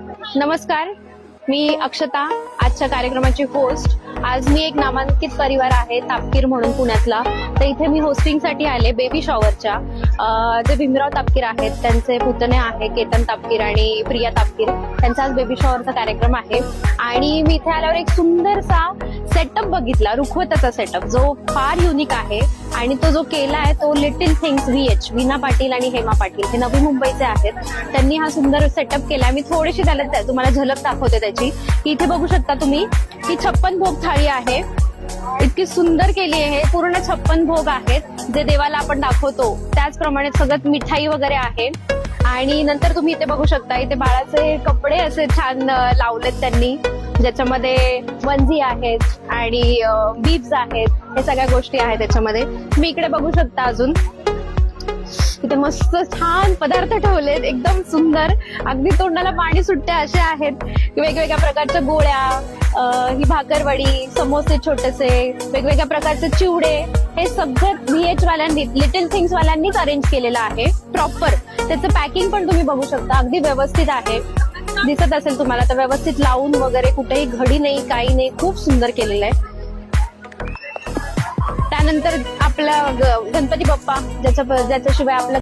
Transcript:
नमस्कार, मी अक्षता, आजच्या कार्यक्रमाची होस्ट. आज मी एक नामांकित परिवार आहे तापकीर म्हणून पुण्यातला, तर इथे मी होस्टिंगसाठी आले बेबी शॉवरच्या. जे भीमराव तापकीर आहेत त्यांचे पुतणे आहे केतन तापकीर आणि प्रिया तापकीर, त्यांचा आज बेबी शॉवरचा कार्यक्रम आहे. आणि मी इथे आल्यावर एक सुंदरसा सेटअप बघितला, रुखवताचा सेटअप, जो फार युनिक आहे. आणि तो जो केला आहे तो लिटिल थिंग्स VH, वीणा पाटील आणि हेमा पाटील, हे नवी मुंबईचे आहेत. त्यांनी हा सुंदर सेटअप केलाय. मी थोडीशी तुम्हाला झलक दाखवते त्याची. इथे बघू शकता तुम्ही, ही 56 भोग थाळी आहे. इतकी सुंदर केली आहे. पूर्ण 56 भोग आहेत जे देवाला आपण दाखवतो. त्याचप्रमाणे सगळ्यात मिठाई वगैरे आहे. आणि नंतर तुम्ही इथे बघू शकता, इथे बाळाचे कपडे असे छान लावलेत त्यांनी, ज्याच्यामध्ये वंजी आहेत आणि बीब्स आहेत, हे सगळ्या गोष्टी आहेत त्याच्यामध्ये. तुम्ही इकडे बघू शकता अजून इथे मस्त छान पदार्थ ठेवलेत, एकदम सुंदर, अगदी तोंडाला पाणी सुटते असे आहेत. वेगवेगळ्या प्रकारच्या गोळ्या, ही भाकरवडी, समोसे छोटेसे, वेगवेगळ्या प्रकारचे चिवडे, हे सगळं VH वाल्यांनी, लिटिल थिंग्स वाल्यांनीच अरेंज केलेलं आहे प्रॉपर. त्याचं पॅकिंग पण तुम्ही बघू शकता, अगदी व्यवस्थित आहे. दिसत असेल तुम्हाला तर व्यवस्थित लावून वगैरे, कुठेही घडी नाही, काही नाही, खूप सुंदर केलेलं आहे. त्यानंतर आपला गणपती बाप्पा, ज्याच्याशिवाय आपलं